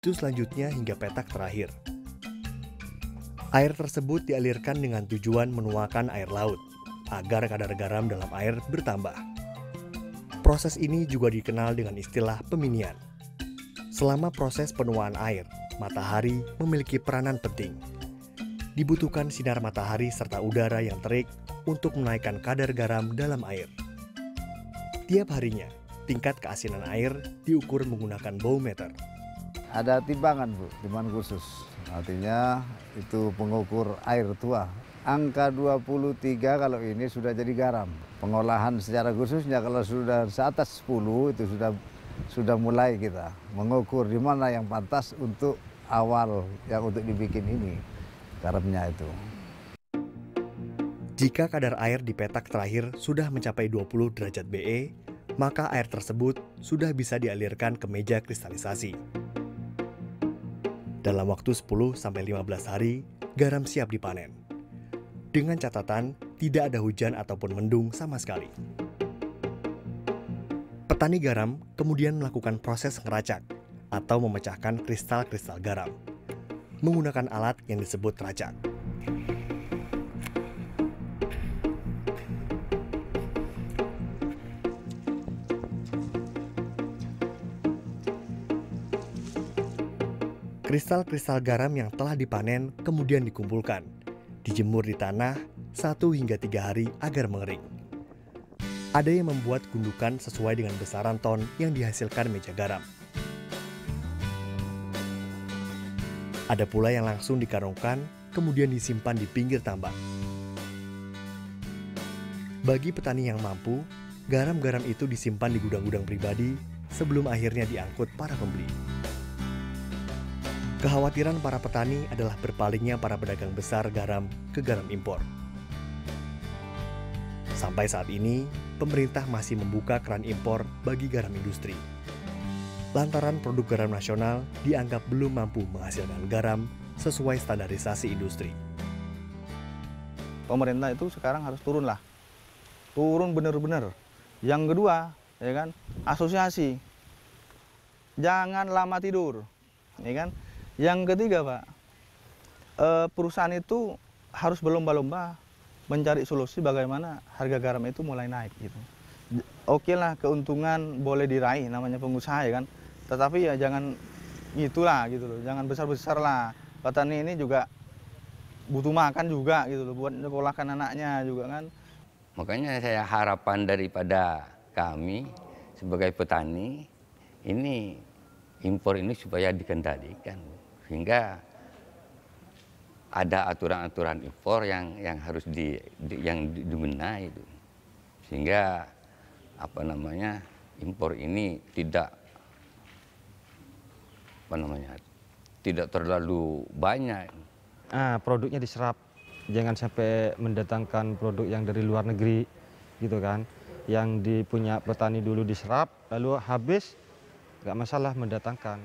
begitu selanjutnya hingga petak terakhir. Air tersebut dialirkan dengan tujuan menuakan air laut, agar kadar garam dalam air bertambah. Proses ini juga dikenal dengan istilah peminian. Selama proses penuaan air, matahari memiliki peranan penting. Dibutuhkan sinar matahari serta udara yang terik untuk menaikkan kadar garam dalam air. Tiap harinya, tingkat keasinan air diukur menggunakan baumeter. Ada timbangan, Bu, timbangan khusus. Artinya itu pengukur air tua. Angka 23 kalau ini sudah jadi garam. Pengolahan secara khususnya kalau sudah di atas 10 itu sudah mulai kita mengukur di mana yang pantas untuk awal yang untuk dibikin ini garamnya itu. Jika kadar air di petak terakhir sudah mencapai 20 derajat BE, maka air tersebut sudah bisa dialirkan ke meja kristalisasi. Dalam waktu 10-15 hari, garam siap dipanen. Dengan catatan, tidak ada hujan ataupun mendung sama sekali. Petani garam kemudian melakukan proses ngeracak atau memecahkan kristal-kristal garam menggunakan alat yang disebut racak. Kristal-kristal garam yang telah dipanen kemudian dikumpulkan, dijemur di tanah 1 hingga 3 hari agar mengering. Ada yang membuat gundukan sesuai dengan besaran ton yang dihasilkan meja garam. Ada pula yang langsung dikarungkan, kemudian disimpan di pinggir tambang. Bagi petani yang mampu, garam-garam itu disimpan di gudang-gudang pribadi sebelum akhirnya diangkut para pembeli. Kekhawatiran para petani adalah berpalingnya para pedagang besar garam ke garam impor. Sampai saat ini, pemerintah masih membuka keran impor bagi garam industri. Lantaran produk garam nasional dianggap belum mampu menghasilkan garam sesuai standarisasi industri. Pemerintah itu sekarang harus turun lah. Turun benar-benar. Yang kedua, ya kan, asosiasi. Jangan lama tidur, ya kan? Yang ketiga, Pak, perusahaan itu harus berlomba-lomba mencari solusi bagaimana harga garam itu mulai naik gitu. Oke lah, keuntungan boleh diraih, namanya pengusaha ya kan. Tetapi ya jangan gitulah gitu loh, jangan besar-besar lah. Petani ini juga butuh makan juga gitu loh, buat nyekolahkan anaknya juga kan. Makanya saya harapan daripada kami sebagai petani ini impor ini supaya dikendalikan. Sehingga ada aturan-aturan impor yang harus dibenahi itu. Sehingga impor ini tidak tidak terlalu banyak. Produknya diserap, jangan sampai mendatangkan produk yang dari luar negeri gitu kan. Yang dipunya petani dulu diserap, lalu habis nggak masalah mendatangkan.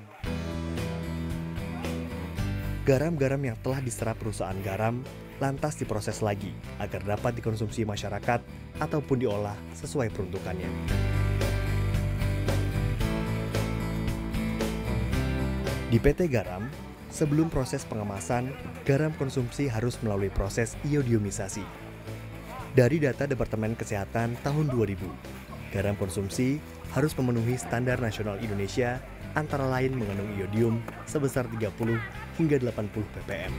Garam-garam yang telah diserap perusahaan garam lantas diproses lagi agar dapat dikonsumsi masyarakat ataupun diolah sesuai peruntukannya. Di PT Garam, sebelum proses pengemasan, garam konsumsi harus melalui proses iodiumisasi. Dari data Departemen Kesehatan tahun 2000, garam konsumsi harus memenuhi standar nasional Indonesia antara lain mengandung iodium sebesar 30 hingga 80 ppm.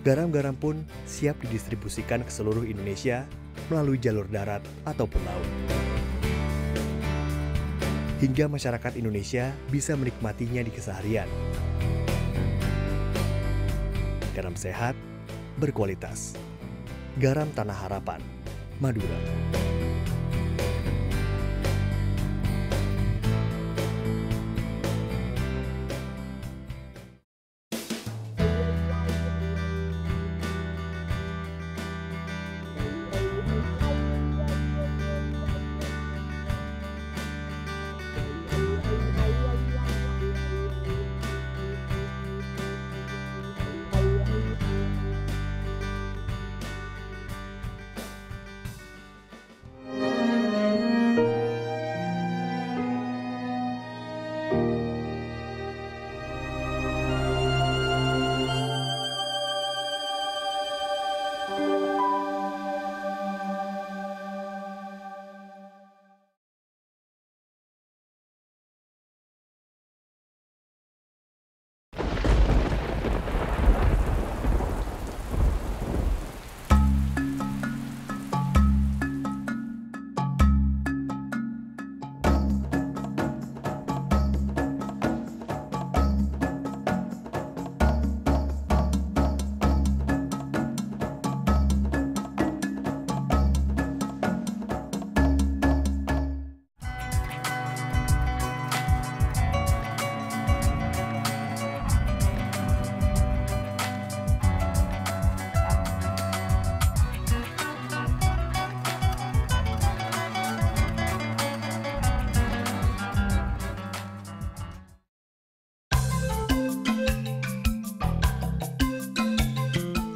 Garam-garam pun siap didistribusikan ke seluruh Indonesia melalui jalur darat ataupun laut. Hingga masyarakat Indonesia bisa menikmatinya di keseharian. Garam sehat, berkualitas. Garam Tanah Harapan, Madura.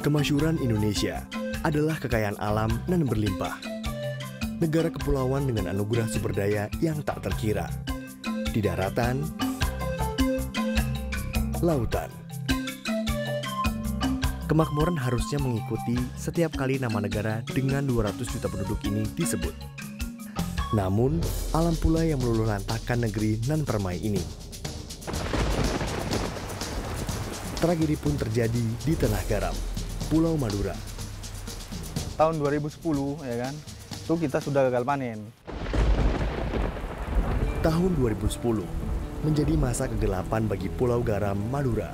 Kemasyhuran Indonesia adalah kekayaan alam nan berlimpah. Negara kepulauan dengan anugerah sumber daya yang tak terkira. Di daratan, lautan. Kemakmuran harusnya mengikuti setiap kali nama negara dengan 200 juta penduduk ini disebut. Namun, alam pula yang meluluhlantahkan negeri nan permai ini. Tragedi pun terjadi di Tanah Garam, Pulau Madura. Tahun 2010 ya kan, itu kita sudah gagal panen. Tahun 2010 menjadi masa kegelapan bagi Pulau Garam, Madura.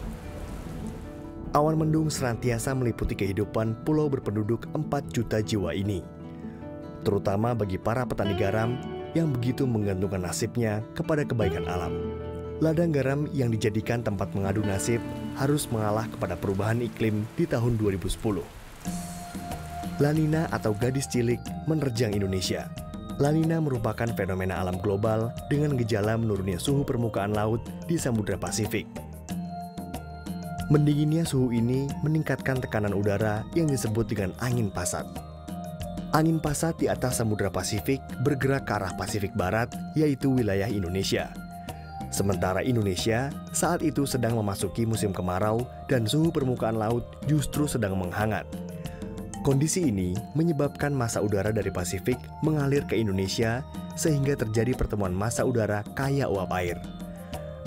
Awan mendung senantiasa meliputi kehidupan pulau berpenduduk 4 juta jiwa ini. Terutama bagi para petani garam yang begitu menggantungkan nasibnya kepada kebaikan alam. Ladang garam yang dijadikan tempat mengadu nasib harus mengalah kepada perubahan iklim di tahun 2010. La Nina atau gadis cilik menerjang Indonesia. La Nina merupakan fenomena alam global dengan gejala menurunnya suhu permukaan laut di Samudra Pasifik. Mendinginnya suhu ini meningkatkan tekanan udara yang disebut dengan angin pasat. Angin pasat di atas Samudra Pasifik bergerak ke arah Pasifik Barat, yaitu wilayah Indonesia. Sementara Indonesia saat itu sedang memasuki musim kemarau dan suhu permukaan laut justru sedang menghangat. Kondisi ini menyebabkan massa udara dari Pasifik mengalir ke Indonesia sehingga terjadi pertemuan massa udara kaya uap air.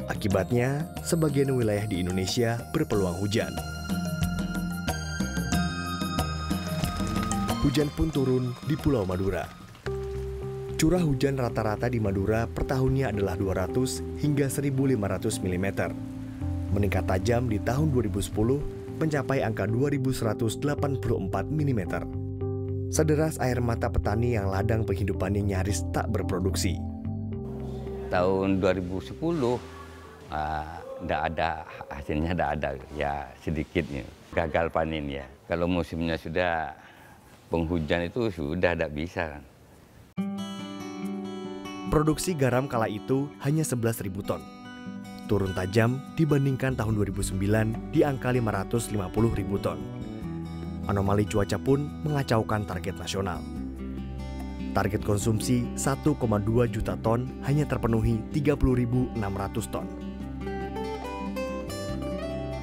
Akibatnya, sebagian wilayah di Indonesia berpeluang hujan. Hujan pun turun di Pulau Madura. Curah hujan rata-rata di Madura per tahunnya adalah 200 hingga 1.500 mm. Meningkat tajam di tahun 2010 mencapai angka 2.184 mm. Sederas air mata petani yang ladang penghidupannya nyaris tak berproduksi. Tahun 2010 nggak ada hasilnya, nggak ada ya, sedikitnya gagal panen ya. Kalau musimnya sudah penghujan itu sudah tidak bisa. Produksi garam kala itu hanya 11.000 ton. Turun tajam dibandingkan tahun 2009 di angka 550.000 ton. Anomali cuaca pun mengacaukan target nasional. Target konsumsi 1,2 juta ton hanya terpenuhi 30.600 ton.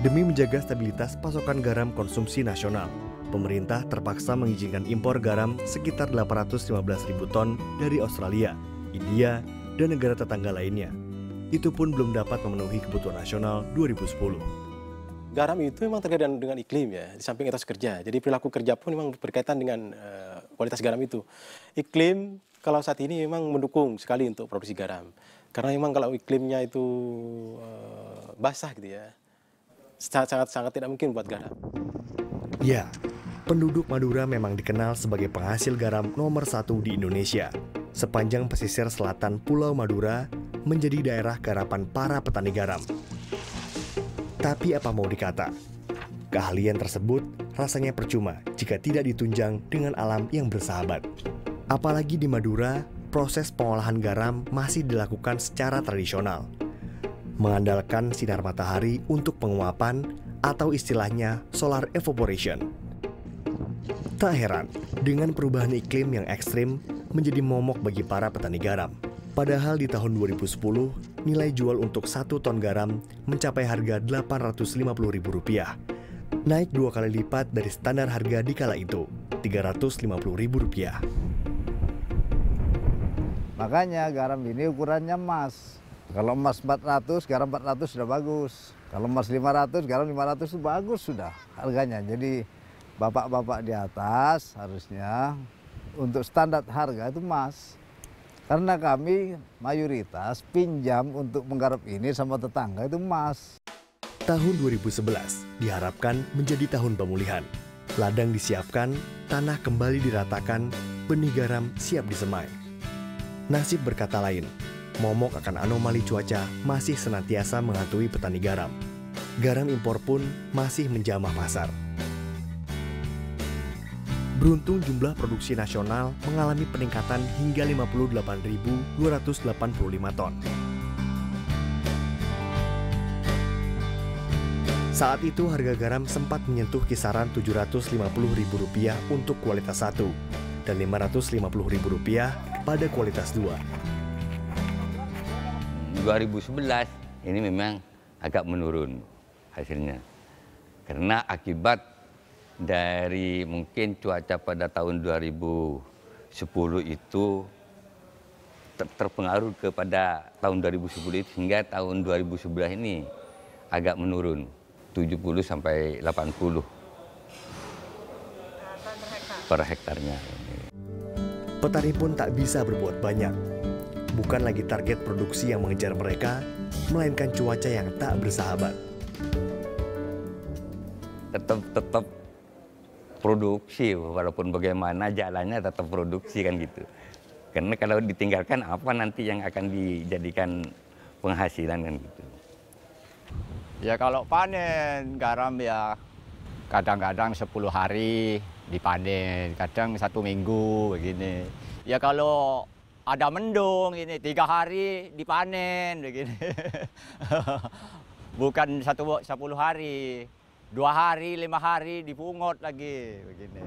Demi menjaga stabilitas pasokan garam konsumsi nasional, pemerintah terpaksa mengizinkan impor garam sekitar 815.000 ton dari Australia, India, dan negara tetangga lainnya. Itu pun belum dapat memenuhi kebutuhan nasional 2010. Garam itu memang terkait dengan iklim ya, di samping etos kerja. Jadi perilaku kerja pun memang berkaitan dengan kualitas garam itu. Iklim kalau saat ini memang mendukung sekali untuk produksi garam. Karena memang kalau iklimnya itu basah gitu ya, sangat tidak mungkin buat garam. Ya, penduduk Madura memang dikenal sebagai penghasil garam nomor 1 di Indonesia. Sepanjang pesisir selatan Pulau Madura menjadi daerah garapan para petani garam. Tapi apa mau dikata, keahlian tersebut rasanya percuma jika tidak ditunjang dengan alam yang bersahabat. Apalagi di Madura, proses pengolahan garam masih dilakukan secara tradisional, mengandalkan sinar matahari untuk penguapan atau istilahnya solar evaporation. Tak heran, dengan perubahan iklim yang ekstrim menjadi momok bagi para petani garam. Padahal di tahun 2010, nilai jual untuk 1 ton garam mencapai harga Rp850.000. Naik 2 kali lipat dari standar harga di kala itu, Rp350.000. Makanya garam ini ukurannya emas. Kalau emas 400, garam 400 sudah bagus. Kalau emas 500, garam 500 itu bagus sudah harganya. Jadi bapak-bapak di atas harusnya untuk standar harga itu emas. Karena kami mayoritas pinjam untuk menggarap ini sama tetangga itu emas. Tahun 2011 diharapkan menjadi tahun pemulihan. Ladang disiapkan, tanah kembali diratakan, benih garam siap disemai. Nasib berkata lain, momok akan anomali cuaca masih senantiasa menghantui petani garam. Garam impor pun masih menjamah pasar. Beruntung jumlah produksi nasional mengalami peningkatan hingga 58.285 ton. Saat itu harga garam sempat menyentuh kisaran Rp750.000 untuk kualitas 1 dan Rp550.000 pada kualitas 2. 2011 ini memang agak menurun hasilnya. Karena akibat dari mungkin cuaca pada tahun 2010 itu terpengaruh kepada tahun 2010 itu, hingga tahun 2011 ini agak menurun 70 sampai 80 per hektarnya. Petani pun tak bisa berbuat banyak. Bukan lagi target produksi yang mengejar mereka, melainkan cuaca yang tak bersahabat. Tetap produksi, walaupun bagaimana jalannya tetap produksi kan gitu. Karena kalau ditinggalkan apa nanti yang akan dijadikan penghasilan kan gitu. Ya kalau panen garam ya kadang-kadang 10 hari dipanen, kadang 1 minggu begini. Ya kalau ada mendung ini 3 hari dipanen begini. Bukan 10 hari, 2 hari, 5 hari dipungut lagi begini.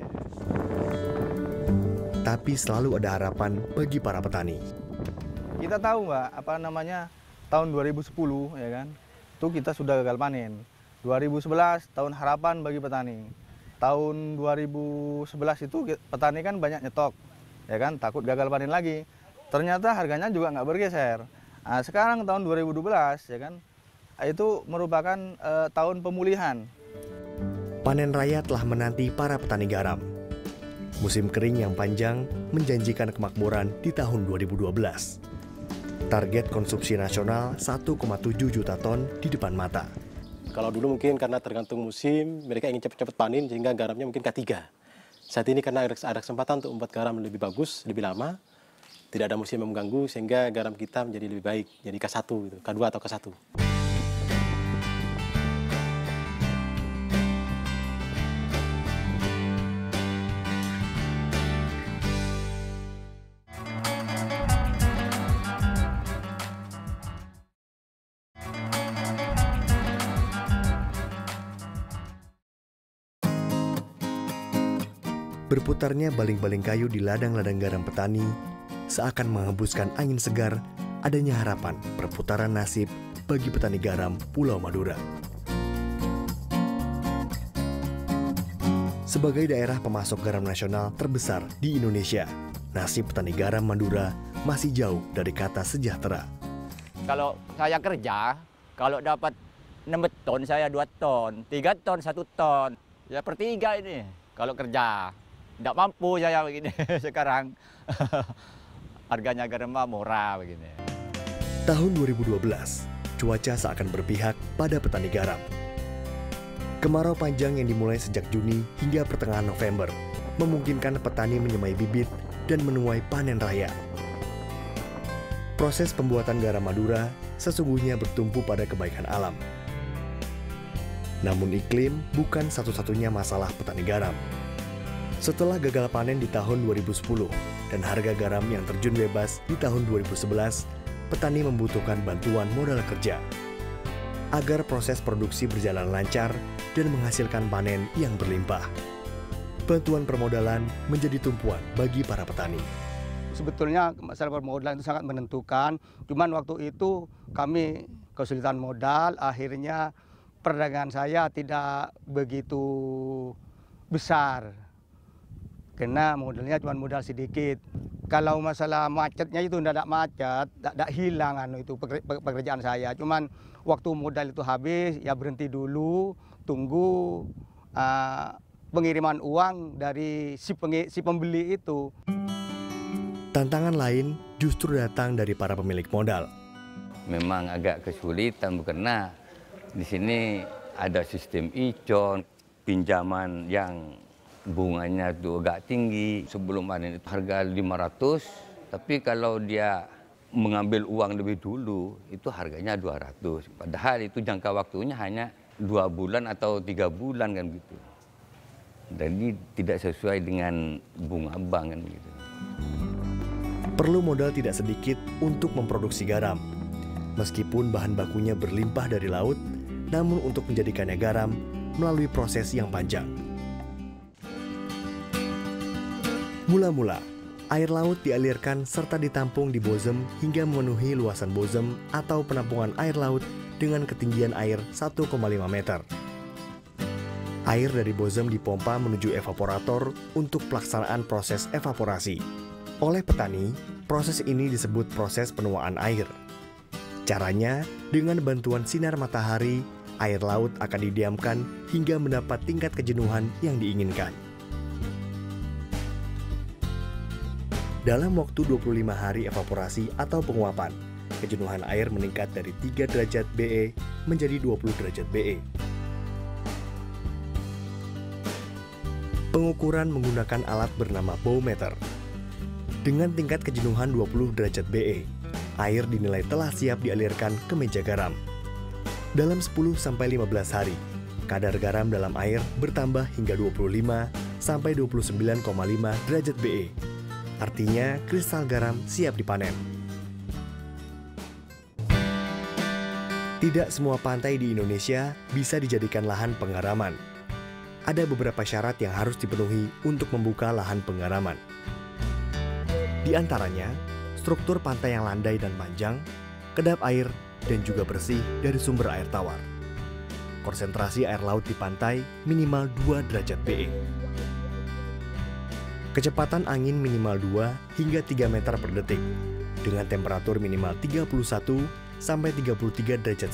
Tapi selalu ada harapan bagi para petani. Kita tahu Mbak, tahun 2010 ya kan, itu kita sudah gagal panen. 2011 tahun harapan bagi petani. Tahun 2011 itu petani kan banyak nyetok, ya kan, takut gagal panen lagi. Ternyata harganya juga nggak bergeser. Nah, sekarang tahun 2012 ya kan, itu merupakan tahun pemulihan. Panen raya telah menanti para petani garam. Musim kering yang panjang menjanjikan kemakmuran di tahun 2012. Target konsumsi nasional 1,7 juta ton di depan mata. Kalau dulu mungkin karena tergantung musim, mereka ingin cepat-cepat panen sehingga garamnya mungkin K3. Saat ini karena ada kesempatan untuk membuat garam lebih bagus, lebih lama, tidak ada musim yang mengganggu sehingga garam kita menjadi lebih baik, jadi K1 gitu, K2 atau K1. Berputarnya baling-baling kayu di ladang-ladang garam petani seakan menghembuskan angin segar adanya harapan perputaran nasib bagi petani garam Pulau Madura. Sebagai daerah pemasok garam nasional terbesar di Indonesia, nasib petani garam Madura masih jauh dari kata sejahtera. Kalau saya kerja, kalau dapat 6 ton saya 2 ton, 3 ton 1 ton. Ya per 3 ini kalau kerja. Tidak mampu saya begini sekarang. Harganya garam murah begini. Tahun 2012, cuaca seakan berpihak pada petani garam. Kemarau panjang yang dimulai sejak Juni hingga pertengahan November memungkinkan petani menyemai bibit dan menuai panen raya. Proses pembuatan garam Madura sesungguhnya bertumpu pada kebaikan alam. Namun iklim bukan satu-satunya masalah petani garam. Setelah gagal panen di tahun 2010 dan harga garam yang terjun bebas di tahun 2011, petani membutuhkan bantuan modal kerja agar proses produksi berjalan lancar dan menghasilkan panen yang berlimpah. Bantuan permodalan menjadi tumpuan bagi para petani. Sebetulnya masalah permodalan itu sangat menentukan, cuman waktu itu kami kesulitan modal, akhirnya perdagangan saya tidak begitu besar. Karena modalnya cuma modal sedikit. Kalau masalah macetnya itu tidak macet, tidak hilang itu pekerjaan saya. Cuman waktu modal itu habis, ya berhenti dulu, tunggu pengiriman uang dari si pembeli itu. Tantangan lain justru datang dari para pemilik modal. Memang agak kesulitan karena di sini ada sistem icon, pinjaman yang bunganya itu agak tinggi. Sebelum panen itu harga 500, tapi kalau dia mengambil uang lebih dulu itu harganya 200. Padahal itu jangka waktunya hanya 2 bulan atau 3 bulan kan gitu. Jadi tidak sesuai dengan bunga bank kan gitu. Perlu modal tidak sedikit untuk memproduksi garam. Meskipun bahan bakunya berlimpah dari laut, namun untuk menjadikannya garam melalui proses yang panjang. Mula-mula, air laut dialirkan serta ditampung di bozem hingga memenuhi luasan bozem atau penampungan air laut dengan ketinggian air 1,5 meter. Air dari bozem dipompa menuju evaporator untuk pelaksanaan proses evaporasi. Oleh petani, proses ini disebut proses penuaan air. Caranya, dengan bantuan sinar matahari, air laut akan didiamkan hingga mendapat tingkat kejenuhan yang diinginkan. Dalam waktu 25 hari evaporasi atau penguapan, kejenuhan air meningkat dari 3 derajat BE menjadi 20 derajat BE. Pengukuran menggunakan alat bernama bowmeter. Dengan tingkat kejenuhan 20 derajat BE, air dinilai telah siap dialirkan ke meja garam. Dalam 10-15 hari, kadar garam dalam air bertambah hingga 25-29,5 derajat BE. Artinya, kristal garam siap dipanen. Tidak semua pantai di Indonesia bisa dijadikan lahan penggaraman. Ada beberapa syarat yang harus dipenuhi untuk membuka lahan penggaraman. Di antaranya, struktur pantai yang landai dan panjang, kedap air, dan juga bersih dari sumber air tawar. Konsentrasi air laut di pantai minimal 2 derajat BE. Kecepatan angin minimal 2 hingga 3 meter per detik, dengan temperatur minimal 31 sampai 33 derajat